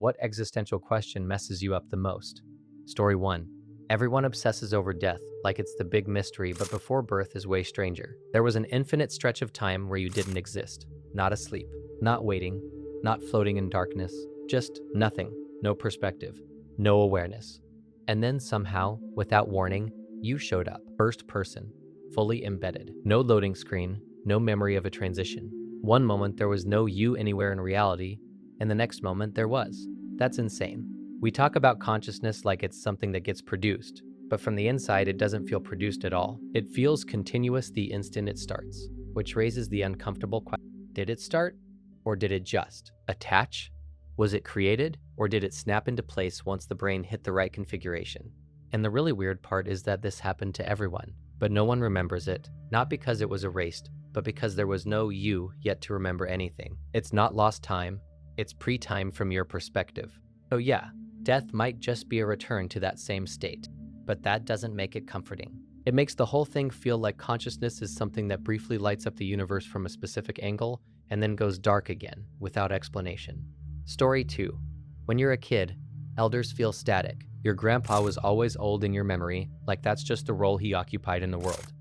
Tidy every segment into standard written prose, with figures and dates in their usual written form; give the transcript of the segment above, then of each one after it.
What existential question messes you up the most? Story 1. Everyone obsesses over death, like it's the big mystery, but before birth is way stranger. There was an infinite stretch of time where you didn't exist. Not asleep, not waiting, not floating in darkness, just nothing, no perspective, no awareness. And then somehow, without warning, you showed up, first person, fully embedded. No loading screen, no memory of a transition. One moment there was no you anywhere in reality, and the next moment there was. That's insane. We talk about consciousness like it's something that gets produced, but from the inside it doesn't feel produced at all. It feels continuous the instant it starts, which raises the uncomfortable question. Did it start? Or did it just attach? Was it created? Or did it snap into place once the brain hit the right configuration? And the really weird part is that this happened to everyone, but no one remembers it, not because it was erased, but because there was no you yet to remember anything. It's not lost time, it's pre-time from your perspective. So yeah, death might just be a return to that same state, but that doesn't make it comforting. It makes the whole thing feel like consciousness is something that briefly lights up the universe from a specific angle and then goes dark again, without explanation. Story 2. When you're a kid, elders feel static. Your grandpa was always old in your memory, like that's just the role he occupied in the world.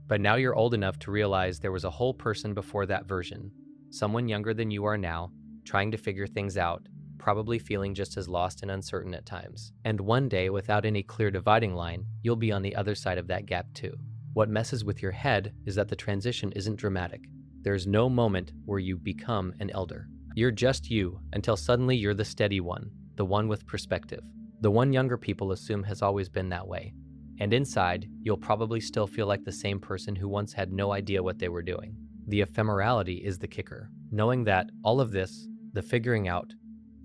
But now you're old enough to realize there was a whole person before that version, someone younger than you are now, trying to figure things out, probably feeling just as lost and uncertain at times. And one day, without any clear dividing line, you'll be on the other side of that gap too. What messes with your head is that the transition isn't dramatic. There's no moment where you become an elder. You're just you until suddenly you're the steady one, the one with perspective, the one younger people assume has always been that way. And inside, you'll probably still feel like the same person who once had no idea what they were doing. The ephemerality is the kicker, knowing that all of this, the figuring out,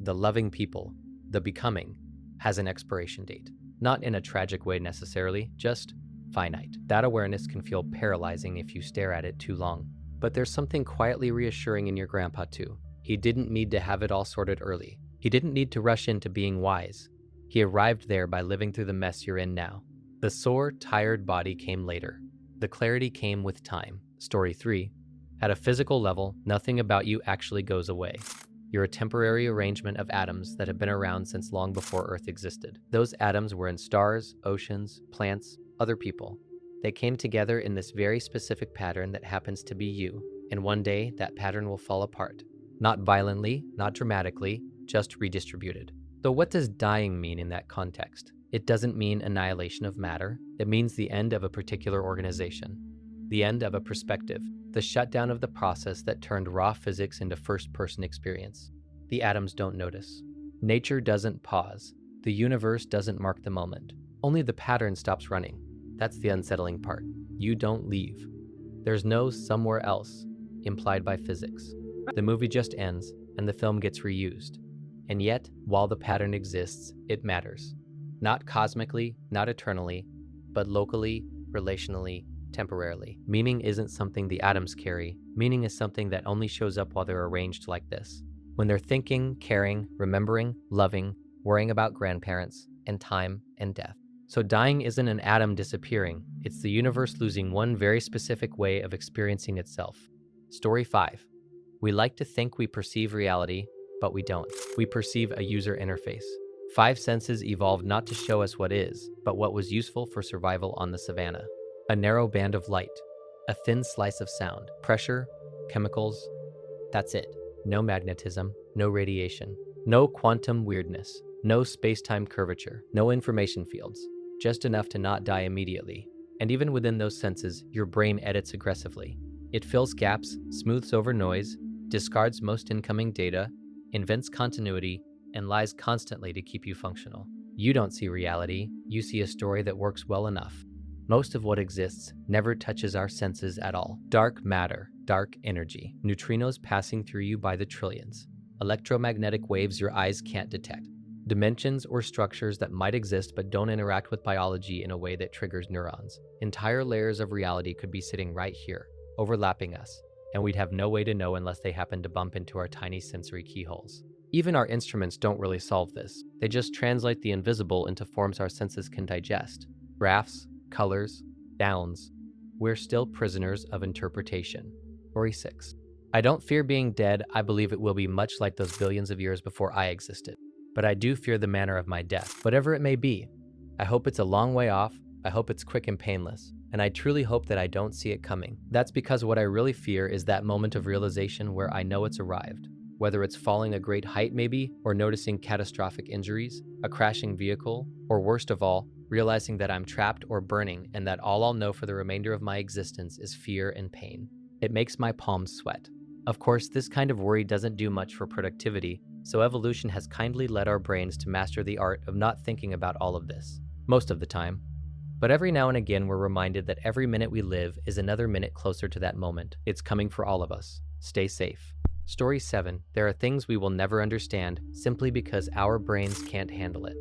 the loving people, the becoming, has an expiration date. Not in a tragic way necessarily, just finite. That awareness can feel paralyzing if you stare at it too long. But there's something quietly reassuring in your grandpa too. He didn't need to have it all sorted early. He didn't need to rush into being wise. He arrived there by living through the mess you're in now. The sore, tired body came later. The clarity came with time. Story 3. At a physical level, nothing about you actually goes away. You're a temporary arrangement of atoms that have been around since long before Earth existed. Those atoms were in stars, oceans, plants, other people. They came together in this very specific pattern that happens to be you, and one day that pattern will fall apart. Not violently, not dramatically, just redistributed. So what does dying mean in that context? It doesn't mean annihilation of matter. It means the end of a particular organization, the end of a perspective, the shutdown of the process that turned raw physics into first-person experience. The atoms don't notice. Nature doesn't pause. The universe doesn't mark the moment. Only the pattern stops running. That's the unsettling part. You don't leave. There's no somewhere else implied by physics. The movie just ends, and the film gets reused. And yet, while the pattern exists, it matters. Not cosmically, not eternally, but locally, relationally, temporarily. Meaning isn't something the atoms carry. Meaning is something that only shows up while they're arranged like this. When they're thinking, caring, remembering, loving, worrying about grandparents, and time, and death. So dying isn't an atom disappearing. It's the universe losing one very specific way of experiencing itself. Story 5. We like to think we perceive reality, but we don't. We perceive a user interface. 5 senses evolved not to show us what is, but what was useful for survival on the savannah. A narrow band of light, a thin slice of sound, pressure, chemicals. That's it. No magnetism, no radiation, no quantum weirdness, no space-time curvature, no information fields, just enough to not die immediately. And even within those senses, your brain edits aggressively. It fills gaps, smooths over noise, discards most incoming data, invents continuity, and lies constantly to keep you functional. You don't see reality, you see a story that works well enough. Most of what exists never touches our senses at all. Dark matter, dark energy, neutrinos passing through you by the trillions, electromagnetic waves your eyes can't detect, dimensions or structures that might exist but don't interact with biology in a way that triggers neurons. Entire layers of reality could be sitting right here, overlapping us, and we'd have no way to know unless they happen to bump into our tiny sensory keyholes. Even our instruments don't really solve this. They just translate the invisible into forms our senses can digest. Graphs, colors, sounds. We're still prisoners of interpretation. Story 6. I don't fear being dead. I believe it will be much like those billions of years before I existed. but I do fear the manner of my death, whatever it may be. I hope it's a long way off, I hope it's quick and painless, and I truly hope that I don't see it coming. That's because what I really fear is that moment of realization where I know it's arrived. Whether it's falling a great height maybe, or noticing catastrophic injuries, a crashing vehicle, or worst of all, realizing that I'm trapped or burning and that all I'll know for the remainder of my existence is fear and pain. It makes my palms sweat. Of course, this kind of worry doesn't do much for productivity, so evolution has kindly led our brains to master the art of not thinking about all of this, most of the time. But every now and again, we're reminded that every minute we live is another minute closer to that moment. It's coming for all of us. Stay safe. Story 7. There are things we will never understand simply because our brains can't handle it.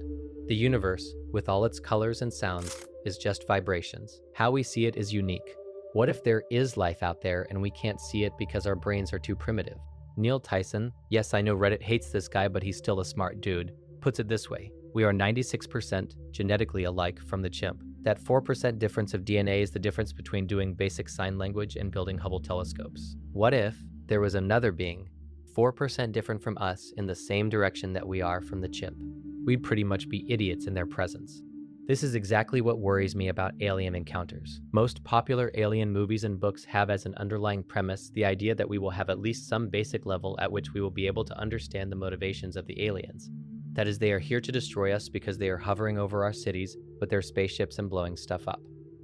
The universe, with all its colors and sounds, is just vibrations. How we see it is unique. What if there is life out there and we can't see it because our brains are too primitive? Neil Tyson, yes, I know Reddit hates this guy, but he's still a smart dude, puts it this way. We are 96% genetically alike from the chimp. That 4% difference of DNA is the difference between doing basic sign language and building Hubble telescopes. What if there was another being, 4% different from us in the same direction that we are from the chimp? We'd pretty much be idiots in their presence. This is exactly what worries me about alien encounters. Most popular alien movies and books have as an underlying premise the idea that we will have at least some basic level at which we will be able to understand the motivations of the aliens. That is, they are here to destroy us because they are hovering over our cities with their spaceships and blowing stuff up.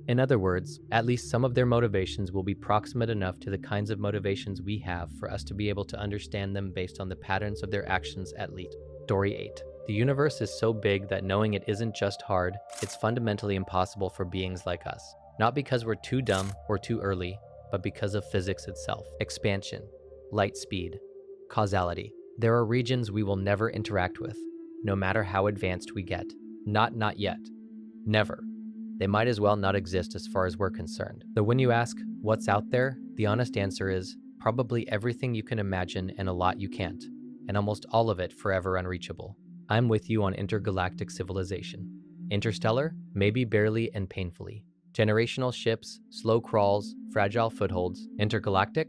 In other words, at least some of their motivations will be proximate enough to the kinds of motivations we have for us to be able to understand them based on the patterns of their actions at least. Story 8. The universe is so big that knowing it isn't just hard, it's fundamentally impossible for beings like us. Not because we're too dumb or too early, but because of physics itself. Expansion, light speed, causality. There are regions we will never interact with, no matter how advanced we get. Not yet. Never. They might as well not exist as far as we're concerned. Though when you ask, what's out there? The honest answer is, probably everything you can imagine and a lot you can't, and almost all of it forever unreachable. I'm with you on intergalactic civilization. Interstellar? Maybe barely and painfully. Generational ships, slow crawls, fragile footholds. Intergalactic?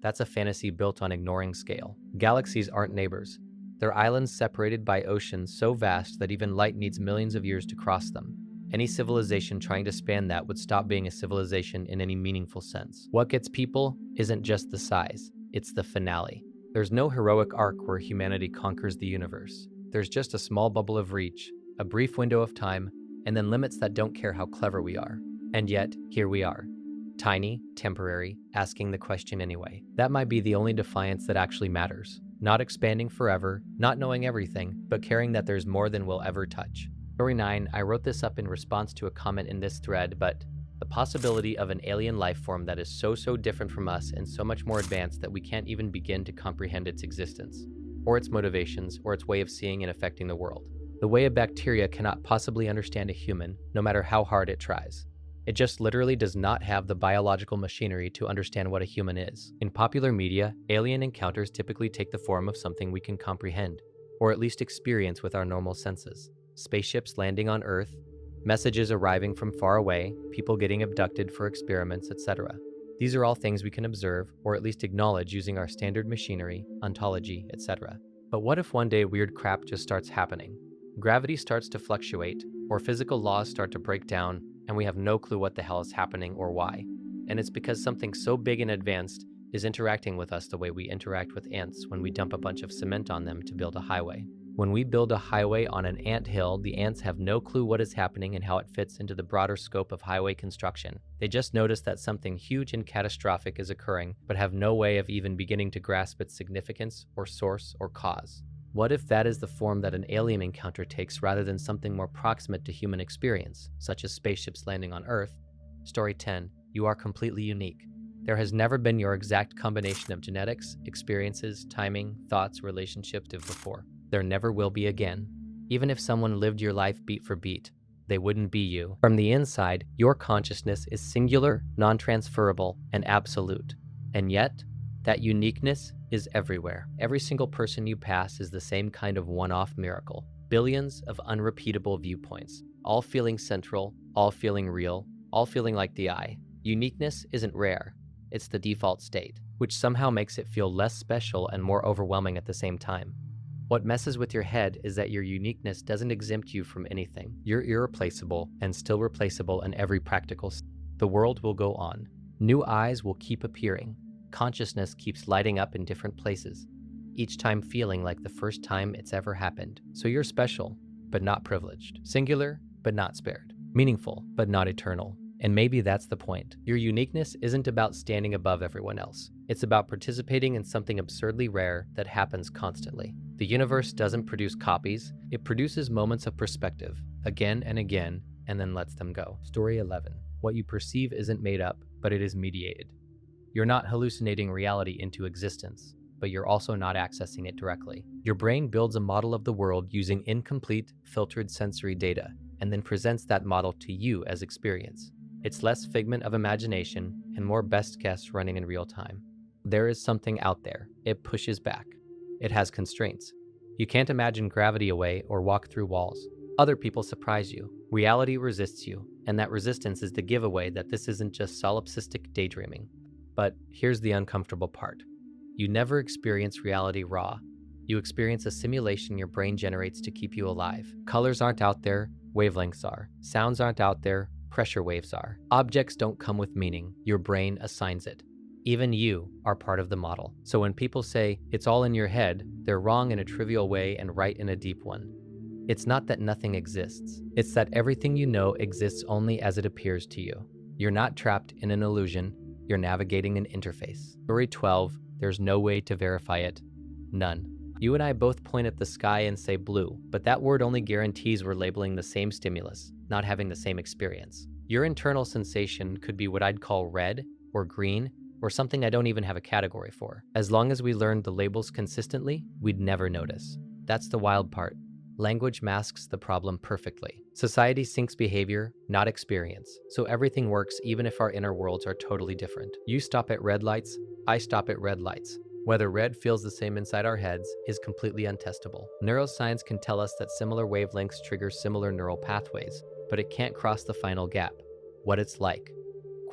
That's a fantasy built on ignoring scale. Galaxies aren't neighbors. They're islands separated by oceans so vast that even light needs millions of years to cross them. Any civilization trying to span that would stop being a civilization in any meaningful sense. What gets people isn't just the size, it's the finale. There's no heroic arc where humanity conquers the universe. There's just a small bubble of reach, a brief window of time, and then limits that don't care how clever we are. And yet, here we are. Tiny, temporary, asking the question anyway. That might be the only defiance that actually matters. Not expanding forever, not knowing everything, but caring that there's more than we'll ever touch. Story 9, I wrote this up in response to a comment in this thread, but the possibility of an alien life form that is so different from us and so much more advanced that we can't even begin to comprehend its existence, or its motivations, or its way of seeing and affecting the world. The way a bacteria cannot possibly understand a human, no matter how hard it tries. It just literally does not have the biological machinery to understand what a human is. In popular media, alien encounters typically take the form of something we can comprehend, or at least experience with our normal senses. Spaceships landing on Earth, messages arriving from far away, people getting abducted for experiments, etc. These are all things we can observe, or at least acknowledge using our standard machinery, ontology, etc. But what if one day weird crap just starts happening? Gravity starts to fluctuate, or physical laws start to break down, and we have no clue what the hell is happening or why. And it's because something so big and advanced is interacting with us the way we interact with ants when we dump a bunch of cement on them to build a highway. When we build a highway on an ant hill, the ants have no clue what is happening and how it fits into the broader scope of highway construction. They just notice that something huge and catastrophic is occurring, but have no way of even beginning to grasp its significance or source or cause. What if that is the form that an alien encounter takes rather than something more proximate to human experience, such as spaceships landing on Earth? Story 10. You are completely unique. There has never been your exact combination of genetics, experiences, timing, thoughts, relationships before. There never will be again. Even if someone lived your life beat for beat, they wouldn't be you. From the inside, your consciousness is singular, non-transferable, and absolute. And yet, that uniqueness is everywhere. Every single person you pass is the same kind of one-off miracle. Billions of unrepeatable viewpoints, all feeling central, all feeling real, all feeling like the I. Uniqueness isn't rare. It's the default state, which somehow makes it feel less special and more overwhelming at the same time. What messes with your head is that your uniqueness doesn't exempt you from anything. You're irreplaceable and still replaceable in every practical sense. The world will go on. New eyes will keep appearing. Consciousness keeps lighting up in different places, each time feeling like the first time it's ever happened. So you're special, but not privileged. Singular, but not spared. Meaningful, but not eternal. And maybe that's the point. Your uniqueness isn't about standing above everyone else. It's about participating in something absurdly rare that happens constantly. The universe doesn't produce copies. It produces moments of perspective, again and again, and then lets them go. Story 11. What you perceive isn't made up, but it is mediated. You're not hallucinating reality into existence, but you're also not accessing it directly. Your brain builds a model of the world using incomplete, filtered sensory data, and then presents that model to you as experience. It's less figment of imagination and more best guess running in real time. There is something out there. It pushes back. It has constraints. You can't imagine gravity away or walk through walls. Other people surprise you. Reality resists you, and that resistance is the giveaway that this isn't just solipsistic daydreaming. But here's the uncomfortable part. You never experience reality raw. You experience a simulation your brain generates to keep you alive. Colors aren't out there, wavelengths are. Sounds aren't out there, pressure waves are. Objects don't come with meaning. Your brain assigns it. Even you are part of the model. So when people say it's all in your head, they're wrong in a trivial way and right in a deep one. It's not that nothing exists. It's that everything you know exists only as it appears to you. You're not trapped in an illusion. You're navigating an interface. Story 12. There's no way to verify it. None. You and I both point at the sky and say blue, but that word only guarantees we're labeling the same stimulus, not having the same experience. Your internal sensation could be what I'd call red or green or something I don't even have a category for. As long as we learned the labels consistently, we'd never notice. That's the wild part. Language masks the problem perfectly. Society syncs behavior, not experience, so everything works even if our inner worlds are totally different. You stop at red lights, I stop at red lights. Whether red feels the same inside our heads is completely untestable. Neuroscience can tell us that similar wavelengths trigger similar neural pathways, but it can't cross the final gap. What it's like.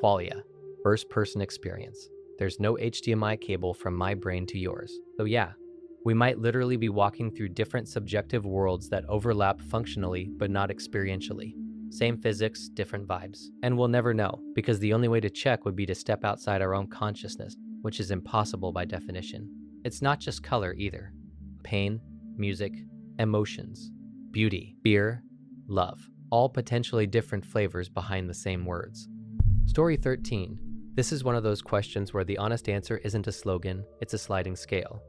Qualia. First-person experience. There's no HDMI cable from my brain to yours. So yeah, we might literally be walking through different subjective worlds that overlap functionally but not experientially. Same physics, different vibes. And we'll never know, because the only way to check would be to step outside our own consciousness, which is impossible by definition. It's not just color either. Pain, music, emotions, beauty, fear, love, all potentially different flavors behind the same words. Story 13. This is one of those questions where the honest answer isn't a slogan, it's a sliding scale.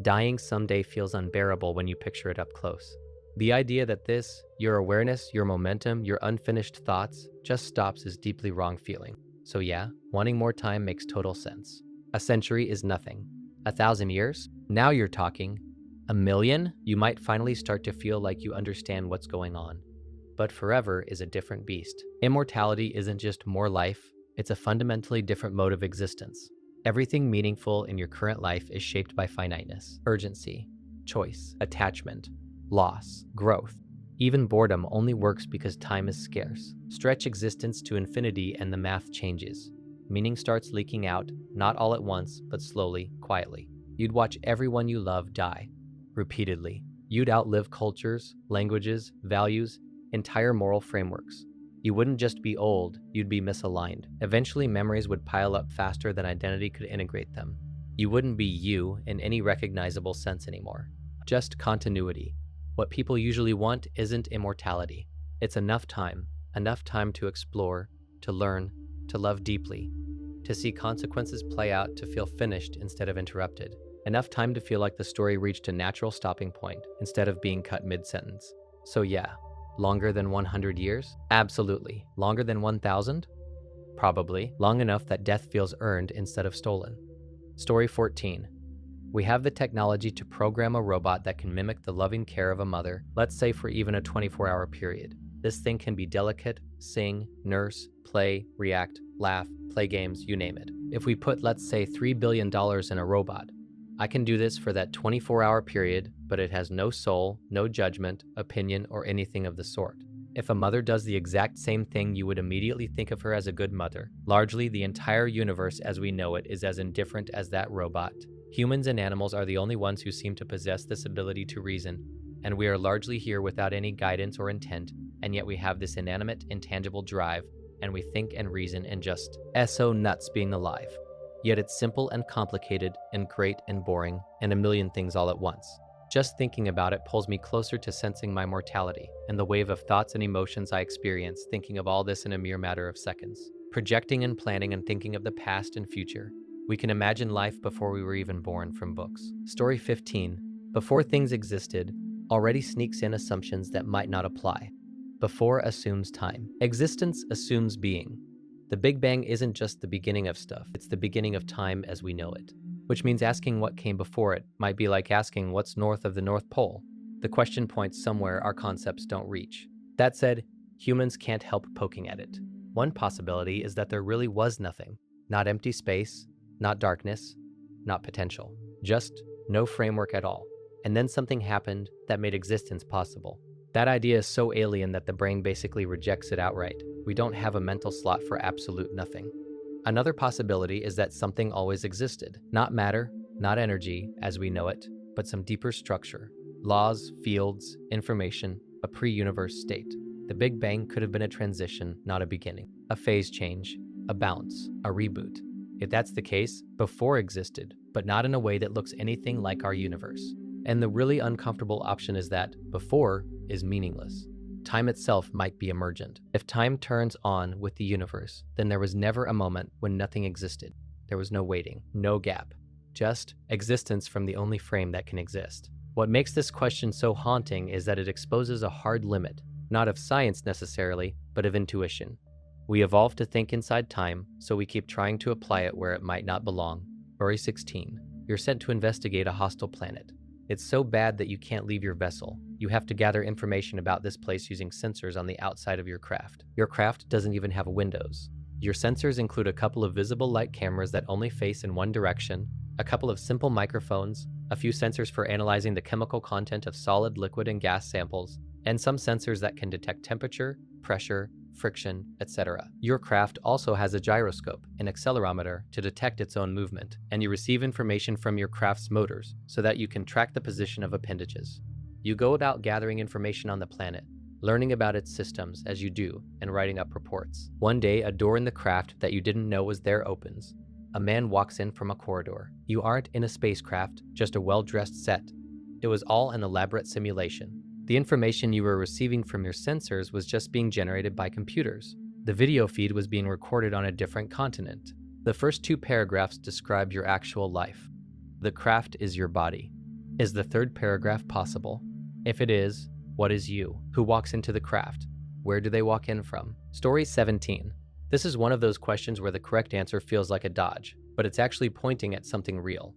Dying someday feels unbearable when you picture it up close. The idea that this, your awareness, your momentum, your unfinished thoughts, just stops is deeply wrong feeling. So yeah, wanting more time makes total sense. A century is nothing. 1,000 years? Now you're talking. 1,000,000? You might finally start to feel like you understand what's going on. But forever is a different beast. Immortality isn't just more life, it's a fundamentally different mode of existence. Everything meaningful in your current life is shaped by finiteness, urgency, choice, attachment, loss, growth. Even boredom only works because time is scarce. Stretch existence to infinity and the math changes. Meaning starts leaking out, not all at once, but slowly, quietly. You'd watch everyone you love die, repeatedly. You'd outlive cultures, languages, values, entire moral frameworks. You wouldn't just be old, you'd be misaligned. Eventually, memories would pile up faster than identity could integrate them. You wouldn't be you in any recognizable sense anymore. Just continuity. What people usually want isn't immortality. It's enough time to explore, to learn, to love deeply, to see consequences play out, to feel finished instead of interrupted. Enough time to feel like the story reached a natural stopping point instead of being cut mid-sentence. So yeah, longer than 100 years? Absolutely. Longer than 1,000? Probably. Long enough that death feels earned instead of stolen. Story 14. We have the technology to program a robot that can mimic the loving care of a mother, let's say for even a 24-hour period. This thing can be delicate, sing, nurse, play, react, laugh, play games, you name it. If we put, let's say, $3 billion in a robot, I can do this for that 24-hour period, but it has no soul, no judgment, opinion, or anything of the sort. If a mother does the exact same thing, you would immediately think of her as a good mother. Largely, the entire universe as we know it is as indifferent as that robot. Humans and animals are the only ones who seem to possess this ability to reason, and we are largely here without any guidance or intent, and yet we have this inanimate, intangible drive, and we think and reason and just so nuts being alive. Yet it's simple and complicated and great and boring and a million things all at once. Just thinking about it pulls me closer to sensing my mortality and the wave of thoughts and emotions I experience thinking of all this in a mere matter of seconds. Projecting and planning and thinking of the past and future. We can imagine life before we were even born from books. Story 15. Before things existed, already sneaks in assumptions that might not apply. Before assumes time. Existence assumes being. The Big Bang isn't just the beginning of stuff, it's the beginning of time as we know it. Which means asking what came before it might be like asking what's north of the North Pole. The question points somewhere our concepts don't reach. That said, humans can't help poking at it. One possibility is that there really was nothing. Not empty space, not darkness, not potential. Just no framework at all. And then something happened that made existence possible. That idea is so alien that the brain basically rejects it outright. We don't have a mental slot for absolute nothing. Another possibility is that something always existed. Not matter, not energy as we know it, but some deeper structure. Laws, fields, information, a pre-universe state. The Big Bang could have been a transition, not a beginning. A phase change, a bounce, a reboot. If that's the case, before existed, but not in a way that looks anything like our universe. And the really uncomfortable option is that before is meaningless. Time itself might be emergent. If time turns on with the universe, then there was never a moment when nothing existed. There was no waiting, no gap, just existence from the only frame that can exist. What makes this question so haunting is that it exposes a hard limit, not of science necessarily, but of intuition. We evolved to think inside time, so we keep trying to apply it where it might not belong. Story 16. You're sent to investigate a hostile planet. It's so bad that you can't leave your vessel. You have to gather information about this place using sensors on the outside of your craft. Your craft doesn't even have windows. Your sensors include a couple of visible light cameras that only face in one direction, a couple of simple microphones, a few sensors for analyzing the chemical content of solid, liquid, and gas samples, and some sensors that can detect temperature, pressure, friction, etc. Your craft also has a gyroscope, an accelerometer, to detect its own movement, and you receive information from your craft's motors so that you can track the position of appendages. You go about gathering information on the planet, learning about its systems as you do, and writing up reports. One day, a door in the craft that you didn't know was there opens. A man walks in from a corridor. You aren't in a spacecraft, just a well-dressed set. It was all an elaborate simulation. The information you were receiving from your sensors was just being generated by computers. The video feed was being recorded on a different continent. The first 2 paragraphs describe your actual life. The craft is your body. Is the 3rd paragraph possible? If it is, what is you? Who walks into the craft? Where do they walk in from? Story 17. This is one of those questions where the correct answer feels like a dodge, but it's actually pointing at something real.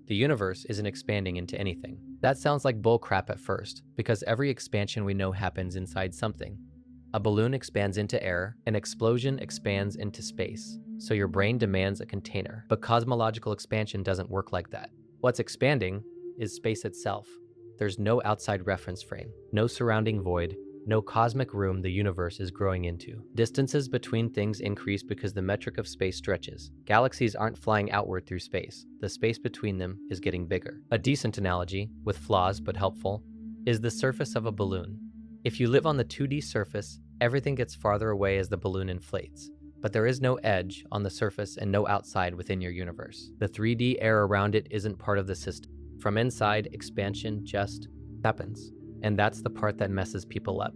The universe isn't expanding into anything. That sounds like bullcrap at first, because every expansion we know happens inside something. A balloon expands into air, an explosion expands into space, so your brain demands a container. But cosmological expansion doesn't work like that. What's expanding is space itself. There's no outside reference frame, no surrounding void, no cosmic room the universe is growing into. Distances between things increase because the metric of space stretches. Galaxies aren't flying outward through space. The space between them is getting bigger. A decent analogy, with flaws but helpful, is the surface of a balloon. If you live on the 2D surface, everything gets farther away as the balloon inflates. But there is no edge on the surface and no outside within your universe. The 3D air around it isn't part of the system. From inside, expansion just happens. And that's the part that messes people up.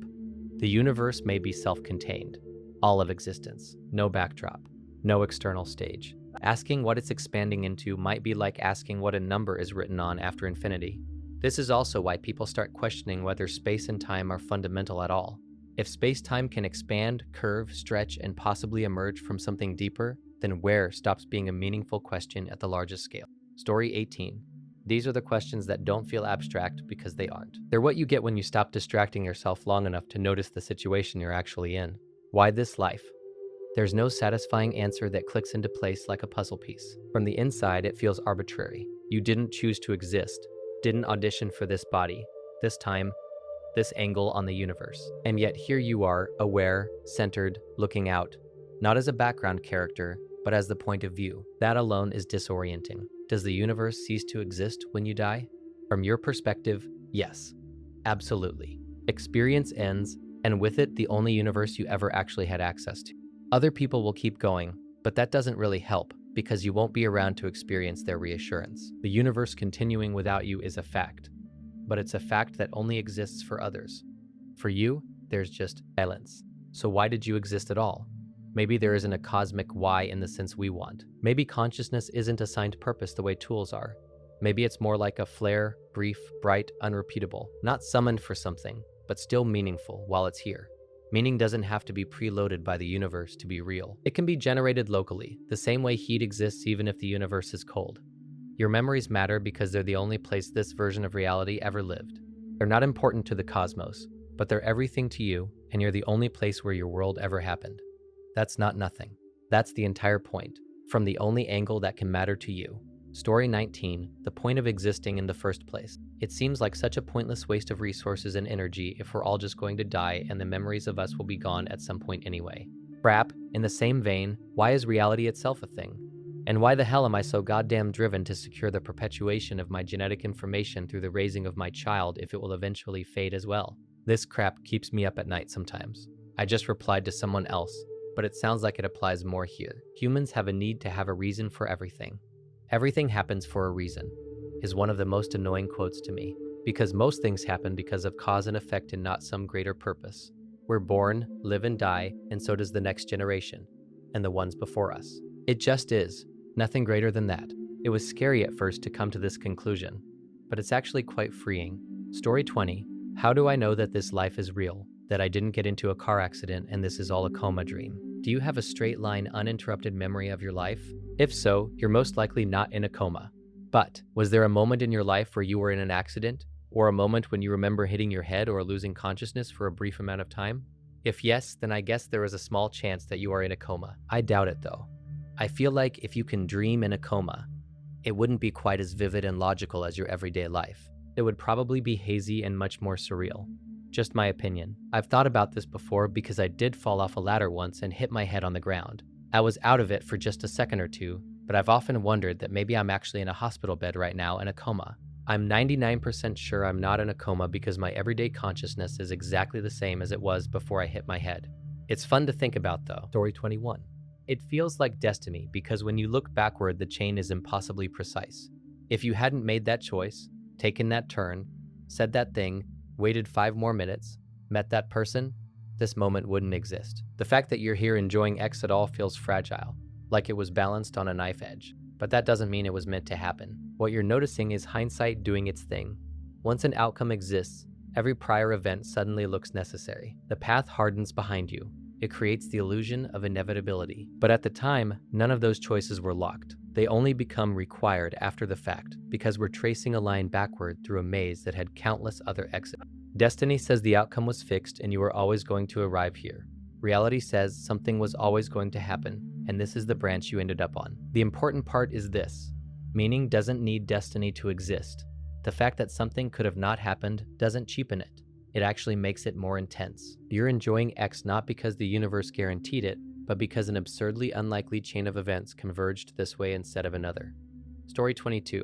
The universe may be self-contained, all of existence, no backdrop, no external stage. Asking what it's expanding into might be like asking what a number is written on after infinity. This is also why people start questioning whether space and time are fundamental at all. If space-time can expand, curve, stretch, and possibly emerge from something deeper, then where stops being a meaningful question at the largest scale? Story 18. These are the questions that don't feel abstract because they aren't. They're what you get when you stop distracting yourself long enough to notice the situation you're actually in. Why this life? There's no satisfying answer that clicks into place like a puzzle piece. From the inside, it feels arbitrary. You didn't choose to exist, didn't audition for this body, this time, this angle on the universe. And yet here you are, aware, centered, looking out, not as a background character, but as the point of view. That alone is disorienting. Does the universe cease to exist when you die? From your perspective, yes. Absolutely. Experience ends, and with it, the only universe you ever actually had access to. Other people will keep going, but that doesn't really help, because you won't be around to experience their reassurance. The universe continuing without you is a fact, but it's a fact that only exists for others. For you, there's just silence. So why did you exist at all? Maybe there isn't a cosmic why in the sense we want. Maybe consciousness isn't assigned purpose the way tools are. Maybe it's more like a flare, brief, bright, unrepeatable, not summoned for something, but still meaningful while it's here. Meaning doesn't have to be preloaded by the universe to be real. It can be generated locally, the same way heat exists even if the universe is cold. Your memories matter because they're the only place this version of reality ever lived. They're not important to the cosmos, but they're everything to you, and you're the only place where your world ever happened. That's not nothing. That's the entire point, from the only angle that can matter to you. Story 19, the point of existing in the first place. It seems like such a pointless waste of resources and energy if we're all just going to die and the memories of us will be gone at some point anyway. Crap, in the same vein, why is reality itself a thing? And why the hell am I so goddamn driven to secure the perpetuation of my genetic information through the raising of my child if it will eventually fade as well? This crap keeps me up at night sometimes. I just replied to someone else, but it sounds like it applies more here. Humans have a need to have a reason for everything. Everything happens for a reason, is one of the most annoying quotes to me, because most things happen because of cause and effect and not some greater purpose. We're born, live and die, and so does the next generation, and the ones before us. It just is, nothing greater than that. It was scary at first to come to this conclusion, but it's actually quite freeing. Story 20, how do I know that this life is real, that I didn't get into a car accident and this is all a coma dream? Do you have a straight line, uninterrupted memory of your life? If so, you're most likely not in a coma. But was there a moment in your life where you were in an accident? Or a moment when you remember hitting your head or losing consciousness for a brief amount of time? If yes, then I guess there is a small chance that you are in a coma. I doubt it though. I feel like if you can dream in a coma, it wouldn't be quite as vivid and logical as your everyday life. It would probably be hazy and much more surreal. Just my opinion. I've thought about this before because I did fall off a ladder once and hit my head on the ground. I was out of it for just a second or two, but I've often wondered that maybe I'm actually in a hospital bed right now in a coma. I'm 99% sure I'm not in a coma because my everyday consciousness is exactly the same as it was before I hit my head. It's fun to think about though. Story 21. It feels like destiny because when you look backward, the chain is impossibly precise. If you hadn't made that choice, taken that turn, said that thing, waited 5 more minutes, met that person, this moment wouldn't exist. The fact that you're here enjoying X at all feels fragile, like it was balanced on a knife edge. But that doesn't mean it was meant to happen. What you're noticing is hindsight doing its thing. Once an outcome exists, every prior event suddenly looks necessary. The path hardens behind you. It creates the illusion of inevitability. But at the time, none of those choices were locked. They only become required after the fact, because we're tracing a line backward through a maze that had countless other exits. Destiny says the outcome was fixed and you were always going to arrive here. Reality says something was always going to happen, and this is the branch you ended up on. The important part is this. Meaning doesn't need destiny to exist. The fact that something could have not happened doesn't cheapen it. It actually makes it more intense. You're enjoying X not because the universe guaranteed it, but because an absurdly unlikely chain of events converged this way instead of another. Story 22.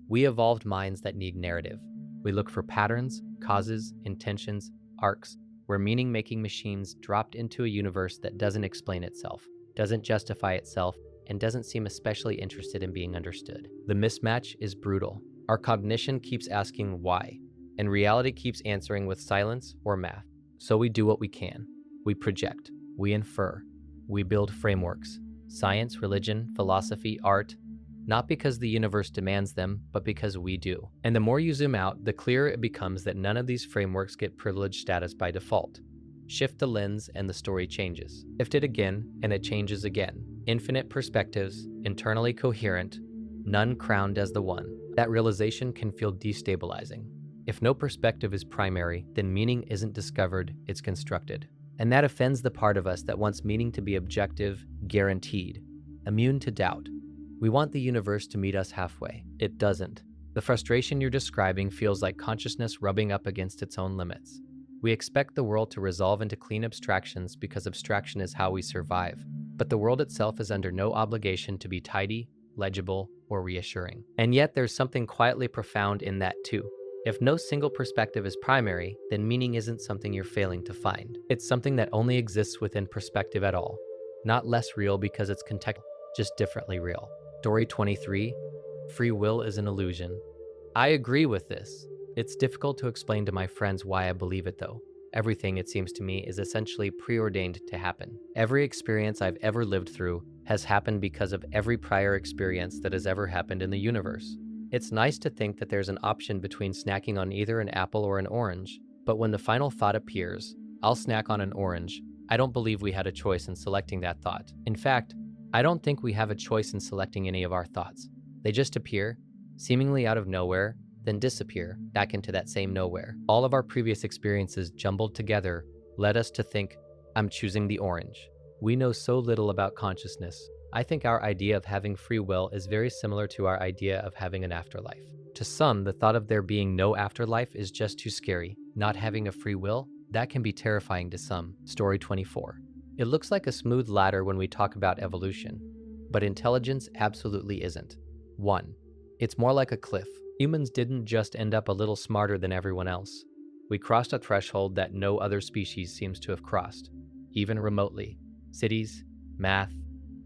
We evolved minds that need narrative. We look for patterns, causes, intentions, arcs, where meaning-making machines dropped into a universe that doesn't explain itself, doesn't justify itself, and doesn't seem especially interested in being understood. The mismatch is brutal. Our cognition keeps asking why, and reality keeps answering with silence or math. So we do what we can. We project, we infer, we build frameworks, science, religion, philosophy, art, not because the universe demands them, but because we do. And the more you zoom out, the clearer it becomes that none of these frameworks get privileged status by default. Shift the lens and the story changes. Shift it again, and it changes again. Infinite perspectives, internally coherent, none crowned as the one. That realization can feel destabilizing. If no perspective is primary, then meaning isn't discovered, it's constructed. And that offends the part of us that wants meaning to be objective, guaranteed, immune to doubt. We want the universe to meet us halfway. It doesn't. The frustration you're describing feels like consciousness rubbing up against its own limits. We expect the world to resolve into clean abstractions because abstraction is how we survive. But the world itself is under no obligation to be tidy, legible, or reassuring. And yet there's something quietly profound in that too. If no single perspective is primary, then meaning isn't something you're failing to find. It's something that only exists within perspective at all. Not less real because it's contextual, just differently real. Story 23, free will is an illusion. I agree with this. It's difficult to explain to my friends why I believe it though. Everything, it seems to me, is essentially preordained to happen. Every experience I've ever lived through has happened because of every prior experience that has ever happened in the universe. It's nice to think that there's an option between snacking on either an apple or an orange, but when the final thought appears, I'll snack on an orange, I don't believe we had a choice in selecting that thought. In fact, I don't think we have a choice in selecting any of our thoughts. They just appear, seemingly out of nowhere, then disappear back into that same nowhere. All of our previous experiences jumbled together led us to think, I'm choosing the orange. We know so little about consciousness. I think our idea of having free will is very similar to our idea of having an afterlife. To some, the thought of there being no afterlife is just too scary. Not having a free will, that can be terrifying to some. Story 24. It looks like a smooth ladder when we talk about evolution, but intelligence absolutely isn't. 1. It's more like a cliff. Humans didn't just end up a little smarter than everyone else. We crossed a threshold that no other species seems to have crossed, even remotely. Cities, math,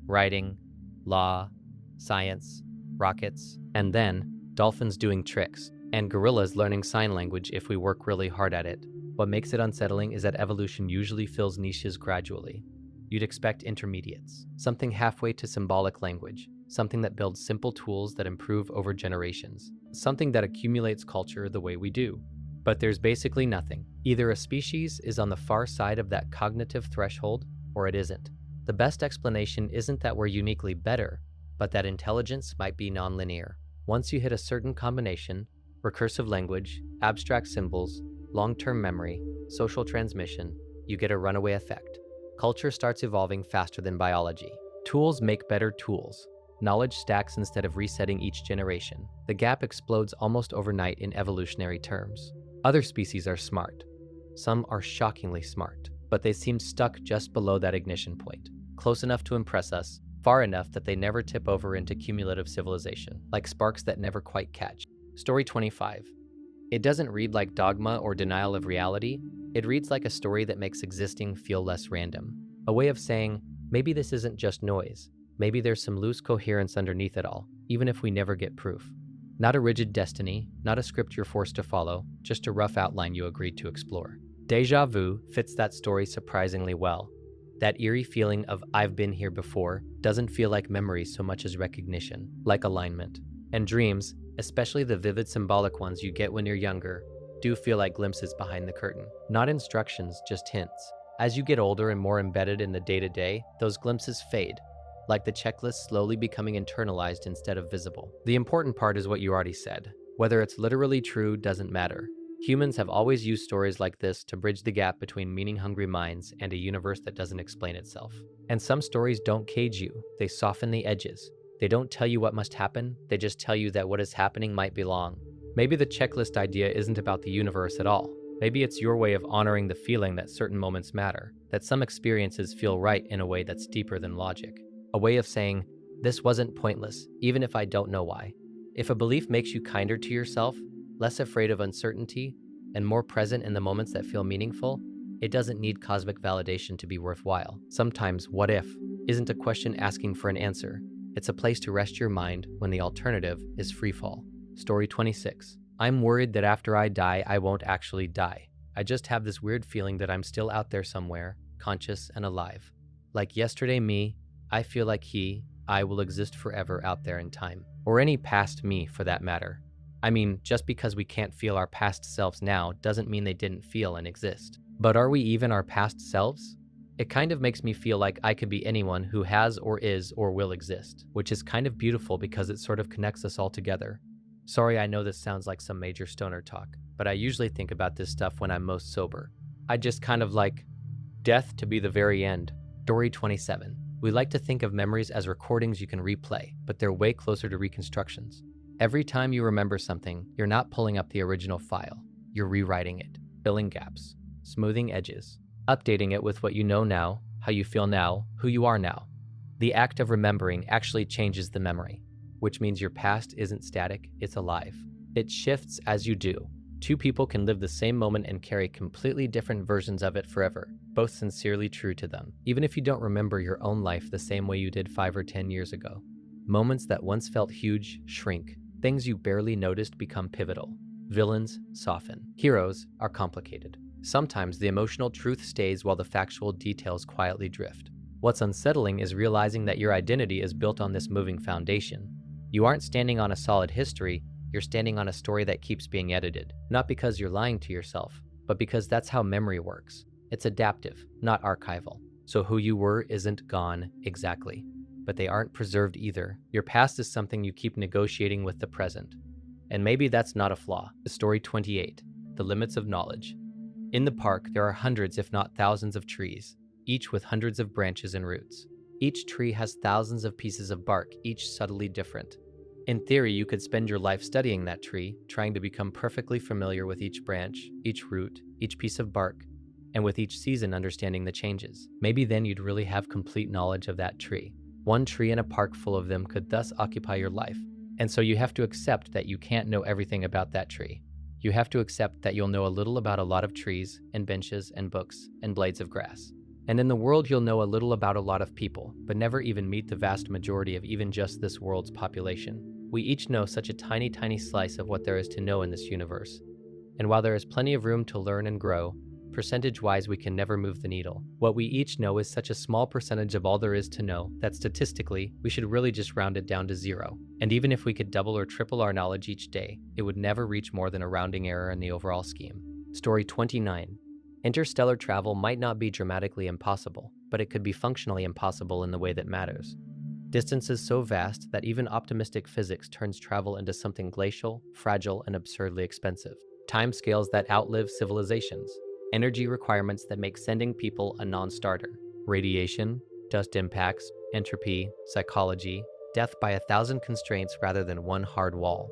writing, law, science, rockets, and then dolphins doing tricks, and gorillas learning sign language if we work really hard at it. What makes it unsettling is that evolution usually fills niches gradually. You'd expect intermediates, something halfway to symbolic language, something that builds simple tools that improve over generations, something that accumulates culture the way we do. But there's basically nothing. Either a species is on the far side of that cognitive threshold, or it isn't. The best explanation isn't that we're uniquely better, but that intelligence might be nonlinear. Once you hit a certain combination, recursive language, abstract symbols, long-term memory, social transmission, you get a runaway effect. Culture starts evolving faster than biology. Tools make better tools. Knowledge stacks instead of resetting each generation. The gap explodes almost overnight in evolutionary terms. Other species are smart. Some are shockingly smart, but they seem stuck just below that ignition point, close enough to impress us, far enough that they never tip over into cumulative civilization, like sparks that never quite catch. Story 25. It doesn't read like dogma or denial of reality. It reads like a story that makes existing feel less random. A way of saying, maybe this isn't just noise. Maybe there's some loose coherence underneath it all, even if we never get proof. Not a rigid destiny, not a script you're forced to follow, just a rough outline you agreed to explore. Déjà vu fits that story surprisingly well. That eerie feeling of I've been here before doesn't feel like memory so much as recognition, like alignment. And dreams, especially the vivid symbolic ones you get when you're younger, do feel like glimpses behind the curtain. Not instructions, just hints. As you get older and more embedded in the day-to-day, those glimpses fade, like the checklist slowly becoming internalized instead of visible. The important part is what you already said. Whether it's literally true doesn't matter. Humans have always used stories like this to bridge the gap between meaning-hungry minds and a universe that doesn't explain itself. And some stories don't cage you, they soften the edges. They don't tell you what must happen, they just tell you that what is happening might belong. Maybe the checklist idea isn't about the universe at all. Maybe it's your way of honoring the feeling that certain moments matter, that some experiences feel right in a way that's deeper than logic. A way of saying, this wasn't pointless, even if I don't know why. If a belief makes you kinder to yourself, less afraid of uncertainty, and more present in the moments that feel meaningful, it doesn't need cosmic validation to be worthwhile. Sometimes, what if isn't a question asking for an answer. It's a place to rest your mind when the alternative is freefall. Story 26. I'm worried that after I die, I won't actually die. I just have this weird feeling that I'm still out there somewhere, conscious and alive. Like yesterday me, I feel like I will exist forever out there in time. Or any past me, for that matter. I mean, just because we can't feel our past selves now doesn't mean they didn't feel and exist. But are we even our past selves? It kind of makes me feel like I could be anyone who has or is or will exist, which is kind of beautiful because it sort of connects us all together. Sorry, I know this sounds like some major stoner talk, but I usually think about this stuff when I'm most sober. I just kind of like death to be the very end. Story 27. We like to think of memories as recordings you can replay, but they're way closer to reconstructions. Every time you remember something, you're not pulling up the original file. You're rewriting it, filling gaps, smoothing edges, updating it with what you know now, how you feel now, who you are now. The act of remembering actually changes the memory. which means your past isn't static, it's alive. It shifts as you do. Two people can live the same moment and carry completely different versions of it forever, both sincerely true to them, even if you don't remember your own life the same way you did 5 or 10 years ago. Moments that once felt huge shrink. Things you barely noticed become pivotal. Villains soften. Heroes are complicated. Sometimes the emotional truth stays while the factual details quietly drift. What's unsettling is realizing that your identity is built on this moving foundation. You aren't standing on a solid history, you're standing on a story that keeps being edited. Not because you're lying to yourself, but because that's how memory works. It's adaptive, not archival. So who you were isn't gone exactly. But they aren't preserved either. Your past is something you keep negotiating with the present. And maybe that's not a flaw. Story 28, The Limits of Knowledge. In the park, there are hundreds if not thousands of trees, each with hundreds of branches and roots. Each tree has thousands of pieces of bark, each subtly different. In theory, you could spend your life studying that tree, trying to become perfectly familiar with each branch, each root, each piece of bark, and with each season understanding the changes. Maybe then you'd really have complete knowledge of that tree. One tree in a park full of them could thus occupy your life. And so you have to accept that you can't know everything about that tree. You have to accept that you'll know a little about a lot of trees and benches and books and blades of grass. And in the world, you'll know a little about a lot of people, but never even meet the vast majority of even just this world's population. We each know such a tiny, tiny slice of what there is to know in this universe. And while there is plenty of room to learn and grow, percentage-wise, we can never move the needle. What we each know is such a small percentage of all there is to know that statistically, we should really just round it down to 0. And even if we could double or triple our knowledge each day, it would never reach more than a rounding error in the overall scheme. Story 29. Interstellar travel might not be dramatically impossible, but it could be functionally impossible in the way that matters. Distances so vast that even optimistic physics turns travel into something glacial, fragile, and absurdly expensive. Timescales that outlive civilizations. Energy requirements that make sending people a non-starter. Radiation, dust impacts, entropy, psychology, death by 1,000 constraints rather than one hard wall.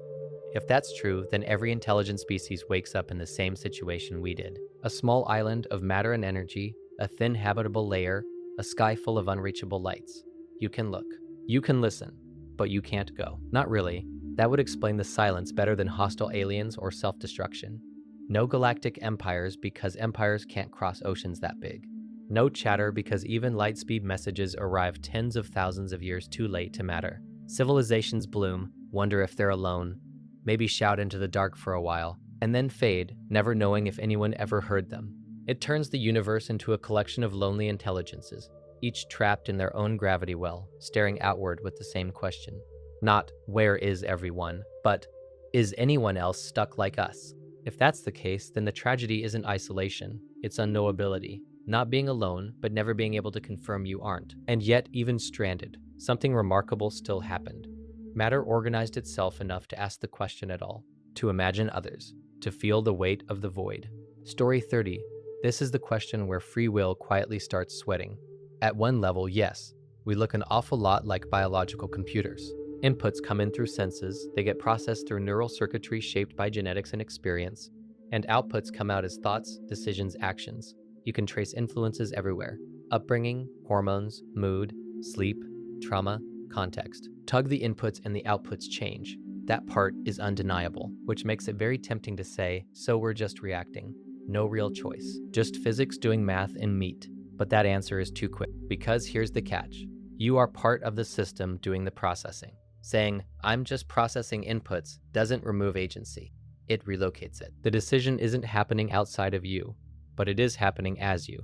If that's true, then every intelligent species wakes up in the same situation we did. A small island of matter and energy, a thin habitable layer, a sky full of unreachable lights. You can look. You can listen. But you can't go. Not really. That would explain the silence better than hostile aliens or self-destruction. No galactic empires because empires can't cross oceans that big. No chatter because even light-speed messages arrive tens of thousands of years too late to matter. Civilizations bloom, wonder if they're alone, maybe shout into the dark for a while, and then fade, never knowing if anyone ever heard them. It turns the universe into a collection of lonely intelligences, each trapped in their own gravity well, staring outward with the same question. Not, where is everyone, but, is anyone else stuck like us? If that's the case, then the tragedy isn't isolation, it's unknowability. Not being alone, but never being able to confirm you aren't. And yet, even stranded, something remarkable still happened. Matter organized itself enough to ask the question at all, to imagine others, to feel the weight of the void. Story 30. This is the question where free will quietly starts sweating. At one level, yes, we look an awful lot like biological computers. Inputs come in through senses, they get processed through neural circuitry shaped by genetics and experience, and outputs come out as thoughts, decisions, actions. You can trace influences everywhere. Upbringing, hormones, mood, sleep, trauma, context. Tug the inputs and the outputs change. That part is undeniable, which makes it very tempting to say, so we're just reacting. No real choice. Just physics doing math and meat. But that answer is too quick, because here's the catch. You are part of the system doing the processing. Saying, I'm just processing inputs doesn't remove agency. It relocates it. The decision isn't happening outside of you, but it is happening as you.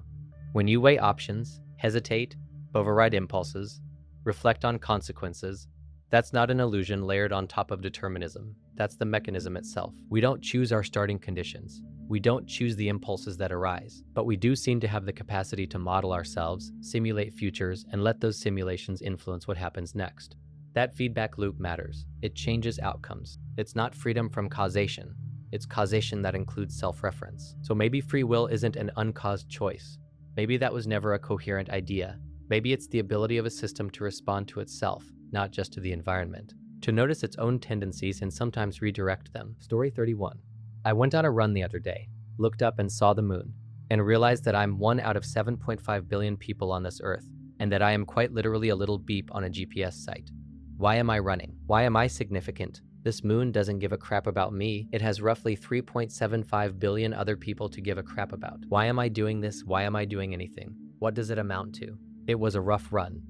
When you weigh options, hesitate, override impulses, reflect on consequences, that's not an illusion layered on top of determinism. That's the mechanism itself. We don't choose our starting conditions. We don't choose the impulses that arise, but we do seem to have the capacity to model ourselves, simulate futures, and let those simulations influence what happens next. That feedback loop matters. It changes outcomes. It's not freedom from causation. It's causation that includes self-reference. So maybe free will isn't an uncaused choice. Maybe that was never a coherent idea. Maybe it's the ability of a system to respond to itself, not just to the environment. To notice its own tendencies and sometimes redirect them. Story 31. I went on a run the other day, looked up and saw the moon, and realized that I'm 1 out of 7.5 billion people on this earth, and that I am quite literally a little beep on a GPS site. Why am I running? Why am I significant? This moon doesn't give a crap about me. It has roughly 3.75 billion other people to give a crap about. Why am I doing this? Why am I doing anything? What does it amount to? It was a rough run.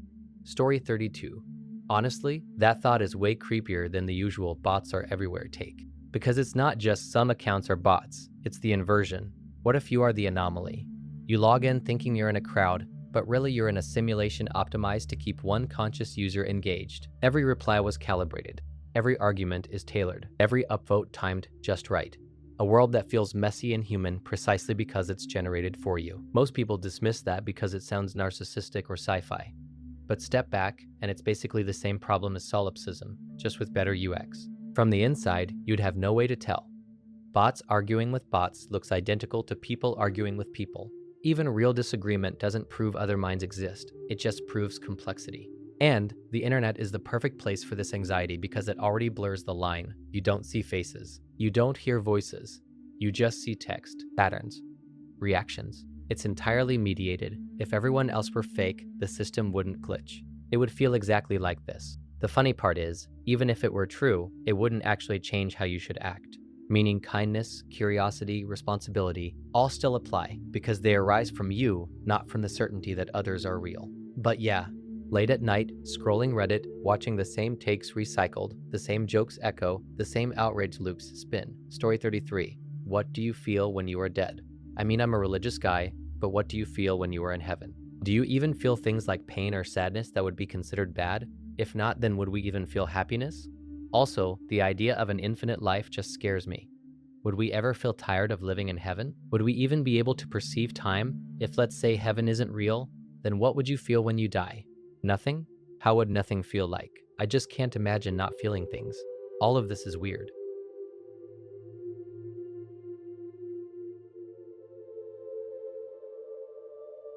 Story 32. Honestly, that thought is way creepier than the usual bots are everywhere take. Because it's not just some accounts are bots, it's the inversion. What if you are the anomaly? You log in thinking you're in a crowd, but really you're in a simulation optimized to keep one conscious user engaged. Every reply was calibrated. Every argument is tailored. Every upvote timed just right. A world that feels messy and human precisely because it's generated for you. Most people dismiss that because it sounds narcissistic or sci-fi. But step back, and it's basically the same problem as solipsism, just with better UX. From the inside, you'd have no way to tell. Bots arguing with bots looks identical to people arguing with people. Even real disagreement doesn't prove other minds exist, it just proves complexity. And the internet is the perfect place for this anxiety because it already blurs the line. You don't see faces. You don't hear voices. You just see text, patterns, reactions. It's entirely mediated. If everyone else were fake, the system wouldn't glitch. It would feel exactly like this. The funny part is, even if it were true, it wouldn't actually change how you should act. Meaning kindness, curiosity, responsibility, all still apply because they arise from you, not from the certainty that others are real. But yeah, late at night, scrolling Reddit, watching the same takes recycled, the same jokes echo, the same outrage loops spin. Story 33. What do you feel when you are dead? I mean, I'm a religious guy, but what do you feel when you are in heaven? Do you even feel things like pain or sadness that would be considered bad? If not, then would we even feel happiness? Also, the idea of an infinite life just scares me. Would we ever feel tired of living in heaven? Would we even be able to perceive time? If, let's say, heaven isn't real, then what would you feel when you die? Nothing? How would nothing feel like? I just can't imagine not feeling things. All of this is weird.